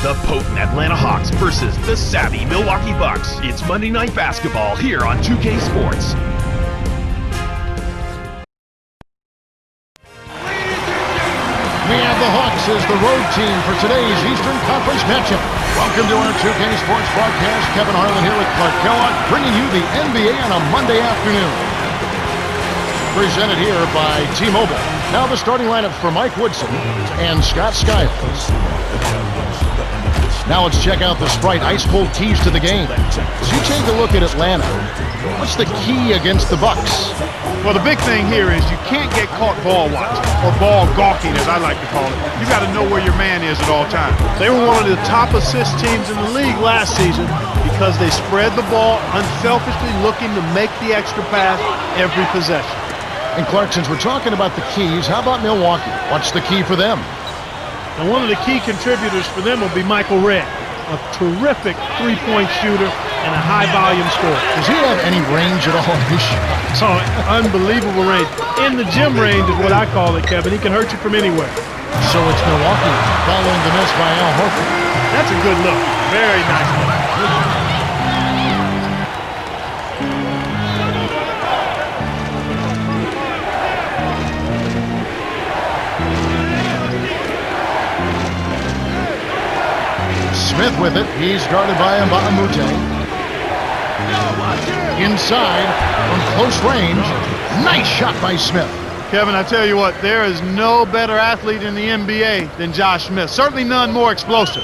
The potent Atlanta Hawks versus the savvy Milwaukee Bucks. It's Monday Night Basketball here on 2K Sports. We have the Hawks as the road team for today's Eastern Conference matchup. Welcome to our 2K Sports broadcast. Kevin Harlan here with Clark Kellogg, bringing you the NBA on a Monday afternoon. Presented here by T-Mobile. Now the starting lineups for Mike Woodson and Scott Skiles. Now let's check out the Sprite ice-cold keys to the game. As you take a look at Atlanta, what's the key against the Bucks? Well, the big thing here is you can't get caught ball watching, or ball gawking, as I like to call it. You got to know where your man is at all times. They were one of the top assist teams in the league last season because they spread the ball unselfishly, looking to make the extra pass every possession. And Clark, since we're talking about the keys, how about Milwaukee? What's the key for them? And one of the key contributors for them will be Michael Redd, a terrific three-point shooter and a high-volume scorer. Does he have any range at all in his shot? Oh, unbelievable range. In the gym range is what I call it, Kevin. He can hurt you from anywhere. So it's Milwaukee following the miss by Al Horford. That's a good look. Very nice look. Smith with it. He's guarded by Mbamute. Inside, from close range. Nice shot by Smith. Kevin, I tell you what, there is no better athlete in the NBA than Josh Smith. Certainly none more explosive.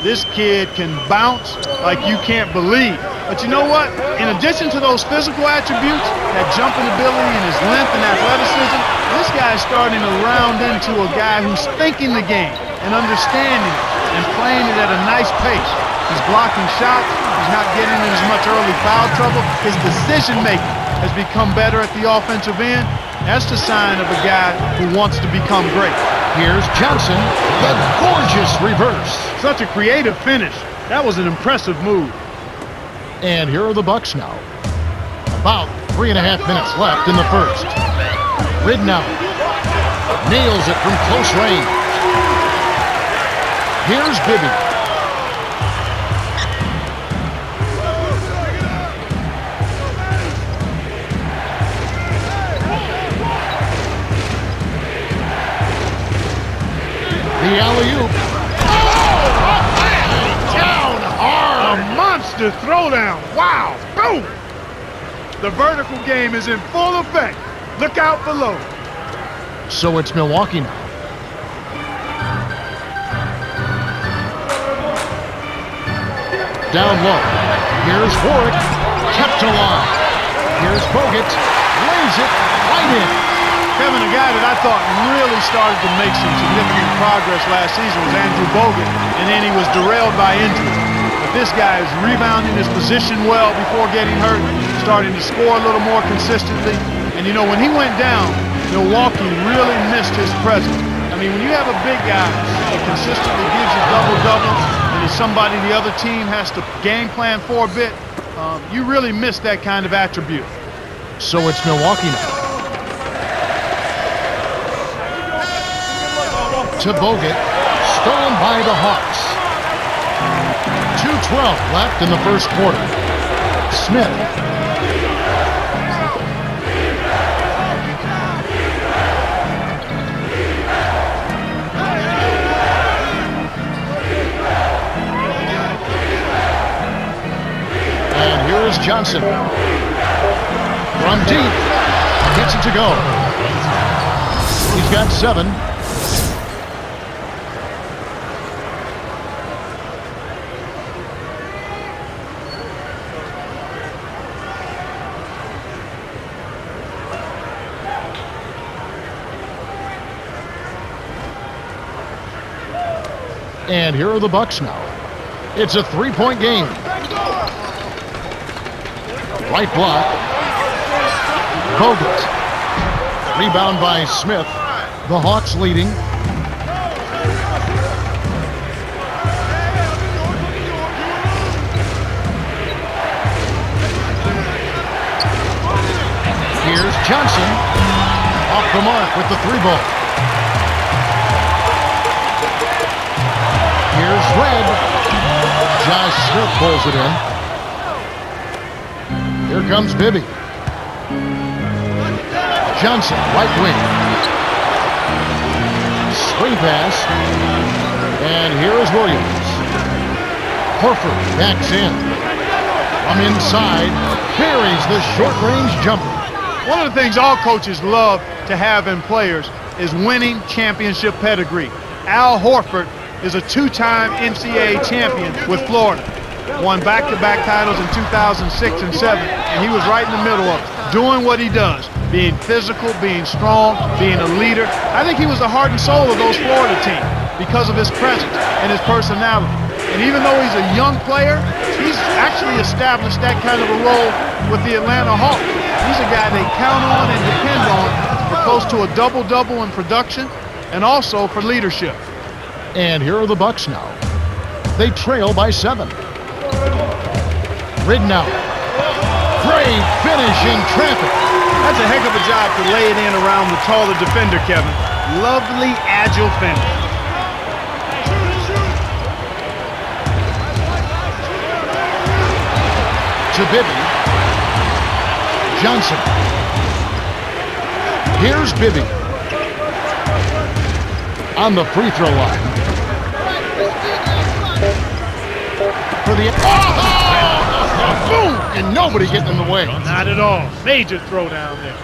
This kid can bounce like you can't believe. But you know what? In addition to those physical attributes, that jumping ability and his length and athleticism, this guy is starting to round into a guy who's thinking the game and understanding it and playing it at a nice pace. He's blocking shots. He's not getting in as much early foul trouble. His decision-making has become better at the offensive end. That's the sign of a guy who wants to become great. Here's Johnson, the gorgeous reverse. Such a creative finish. That was an impressive move. And here are the Bucks now. About 3.5 minutes left in the first. Ridnow nails it from close range. Here's Bibby. The alley-oop. Down hard. A monster throwdown. Wow. Boom. The vertical game is in full effect. Look out below. So it's Milwaukee now. Down low. Here's Warwick. Kept alive. Here's Bogut. Lays it right in. Kevin, a guy that I thought really started to make some significant progress last season was Andrew Bogut, and then he was derailed by injury. But this guy is rebounding his position well before getting hurt, starting to score a little more consistently. And you know, when he went down, Milwaukee really missed his presence. I mean, when you have a big guy that consistently gives you double-doubles, and is somebody the other team has to game plan for a bit, you really miss that kind of attribute. So it's Milwaukee now. To Bogut, stolen by the Hawks. 2:12 left in the first quarter. Smith. And here is Johnson. From deep, gets it to go. He's got 7. And here are the Bucks now. It's a 3-point game. Right block. Bogut. Rebound by Smith. The Hawks leading. Here's Johnson. Off the mark with the 3 ball. Here's Red. Josh Smith pulls it in. Here comes Bibby. Johnson, right wing. Screen pass. And here is Williams. Horford backs in. From inside, buries the short-range jumper. One of the things all coaches love to have in players is winning championship pedigree. Al Horford is a two-time NCAA champion with Florida. Won back-to-back titles in 2006 and 7, and he was right in the middle of it, doing what he does, being physical, being strong, being a leader. I think he was the heart and soul of those Florida teams because of his presence and his personality. And even though he's a young player, he's actually established that kind of a role with the Atlanta Hawks. He's a guy they count on and depend on for close to a double-double in production and also for leadership. And here are the Bucks now. They trail by 7. Ridnow. Great finish in traffic. That's a heck of a job to lay it in around the taller defender, Kevin. Lovely, agile finish. To Bibby. Johnson. Here's Bibby. On the free throw line. For the... Oh! Boom! And nobody getting in the way. Not at all. Major throw down there.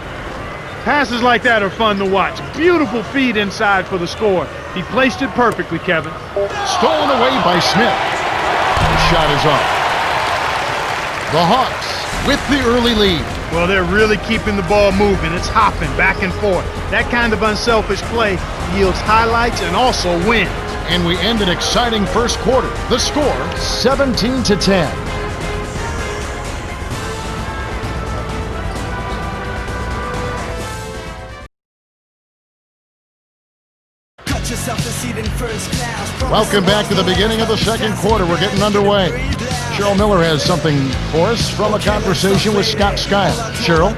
Passes like that are fun to watch. Beautiful feed inside for the score. He placed it perfectly, Kevin. Stolen away by Smith. The shot is off. The Hawks with the early lead. Well, they're really keeping the ball moving. It's hopping back and forth. That kind of unselfish play yields highlights and also wins. And we end an exciting first quarter. The score, 17-10. Welcome back to the beginning of the second quarter. We're getting underway. Cheryl Miller has something for us from a conversation with Scott Skiles. Cheryl?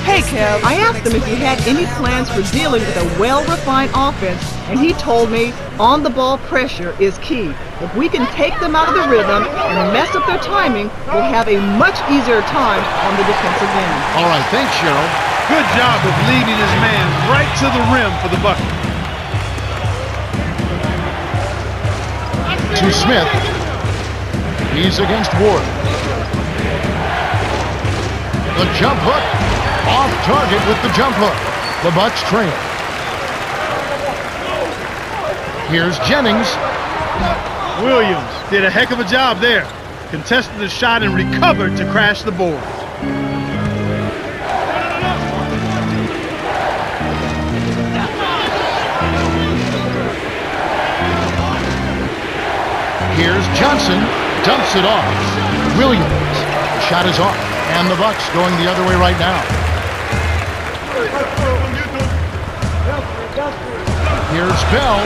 Hey, Kev, I asked him if he had any plans for dealing with a well-refined offense, and he told me on-the-ball pressure is key. If we can take them out of the rhythm and mess up their timing, we'll have a much easier time on the defensive end. All right, thanks, Cheryl. Good job of leading his man right to the rim for the bucket. To Smith. He's against Ward. The jump hook. Off target with the jump hook. The Bucks trail. Here's Jennings. Williams did a heck of a job there. Contested the shot and recovered to crash the board. Here's Johnson, dumps it off. Williams, shot is off, and the Bucks going the other way right now. Here's Bell,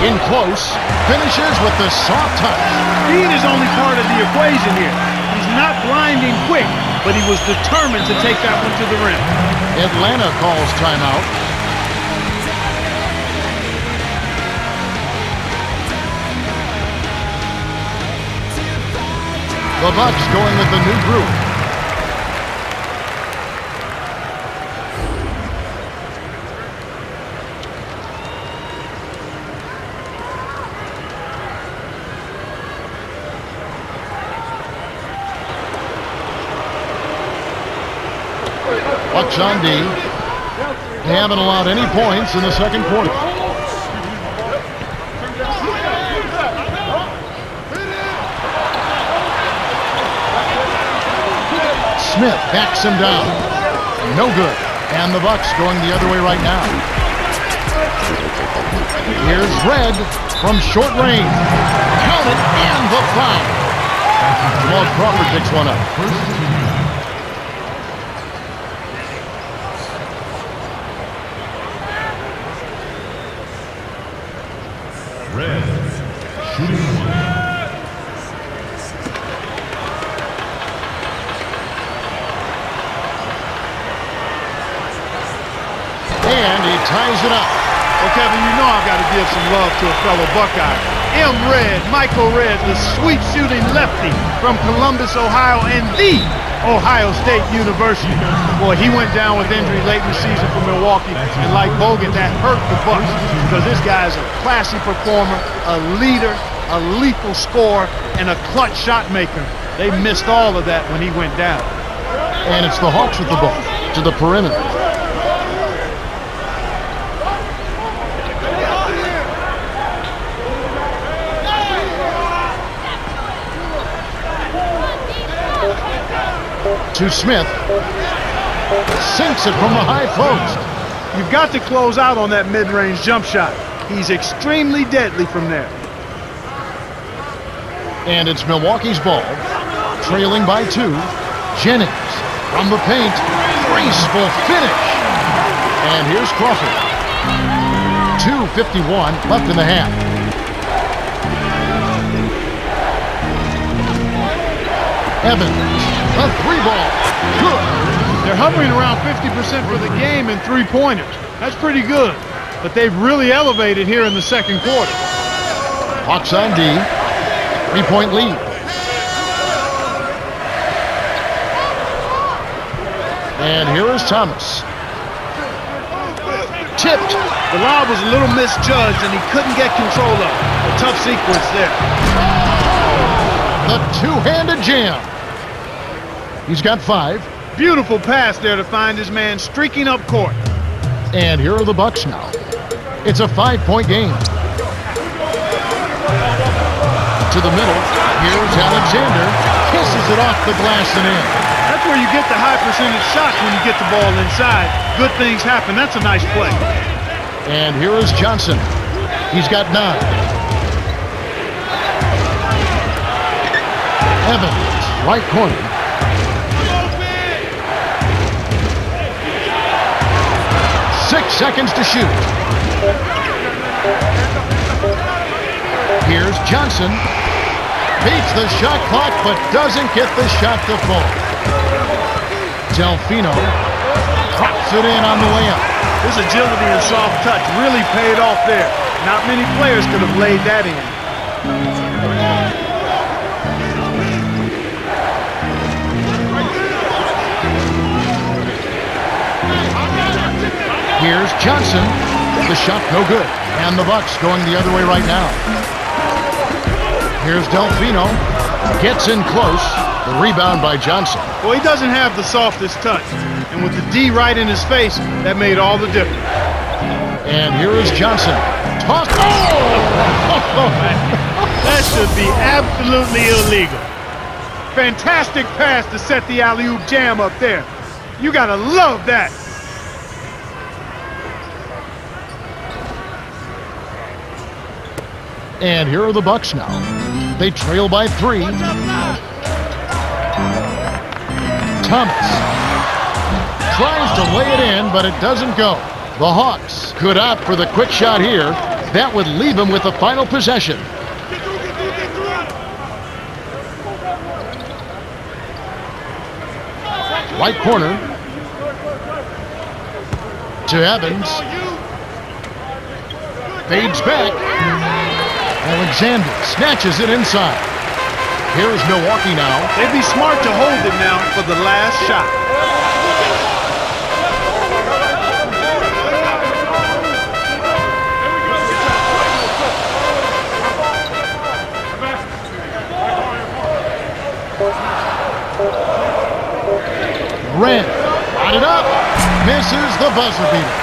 in close, finishes with the soft touch. Speed is only part of the equation here. He's not blinding quick, but he was determined to take that one to the rim. Atlanta calls timeout. The Bucks going with the new group. Bucks on D. They haven't allowed any points in the second quarter. Smith backs him down. No good. And the Bucks going the other way right now. Here's Red from short range. Count it, and the foul. Jamal Crawford picks one up. Red shooting one. And he ties it up. Well, Kevin, you know I've got to give some love to a fellow Buckeye. Red, Michael Red, the sweet shooting lefty from Columbus, Ohio, and the Ohio State University. Boy, he went down with injury late in the season for Milwaukee, and like Bogut, that hurt the Bucks because this guy's a classy performer, a leader, a lethal scorer, and a clutch shot maker. They missed all of that when he went down. And it's the Hawks with the ball to the perimeter. To Smith. Sinks it from the high post. You've got to close out on that mid-range jump shot. He's extremely deadly from there. And it's Milwaukee's ball. Trailing by 2. Jennings from the paint. Graceful finish. And here's Crawford. 2:51 left in the half. Evans, a 3-ball. Good. They're hovering around 50% for the game in three-pointers. That's pretty good. But they've really elevated here in the second quarter. Hawks on D. 3-point lead. And here is Thomas. Tipped. The lob was a little misjudged, and he couldn't get control of it. A tough sequence there. The two-handed jam. He's got 5. Beautiful pass there to find his man streaking up court. And here are the Bucks now. It's a 5-point game. To the middle. Here's Alexander. Kisses it off the glass and in. That's where you get the high percentage shots when you get the ball inside. Good things happen. That's a nice play. And here is Johnson. He's got 9. Evans, right corner. Seconds to shoot. Here's Johnson. Beats the shot clock, but doesn't get the shot to fall. Delfino drops it in on the layup. His agility and soft touch really paid off there. Not many players could have laid that in. Here's Johnson. The shot no good. And the Bucks going the other way right now. Here's Delfino. Gets in close. The rebound by Johnson. Well, he doesn't have the softest touch. And with the D right in his face, that made all the difference. And here is Johnson. Toss. Oh! That should be absolutely illegal. Fantastic pass to set the alley-oop jam up there. You gotta love that. And here are the Bucks now. They trail by 3. Thomas tries to lay it in, but it doesn't go. The Hawks could opt for the quick shot here. That would leave him with the final possession. Right corner to Evans. Fades back. Alexander snatches it inside. Here's Milwaukee now. They'd be smart to hold it now for the last shot. Red, got it up, misses the buzzer beater.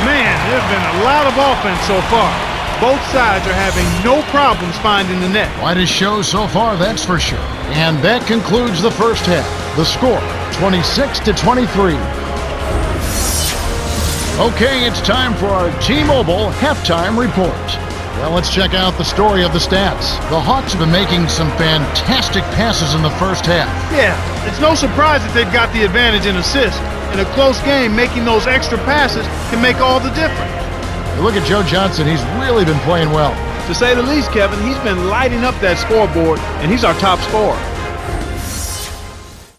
Man, there's been a lot of offense so far. Both sides are having no problems finding the net. Quite a show so far, that's for sure. And that concludes the first half. The score, 26-23. Okay, it's time for our T-Mobile halftime report. Well, let's check out the story of the stats. The Hawks have been making some fantastic passes in the first half. Yeah, it's no surprise that they've got the advantage in assists. In a close game, making those extra passes can make all the difference. You look at Joe Johnson, he's really been playing well. To say the least, Kevin, he's been lighting up that scoreboard, and he's our top scorer.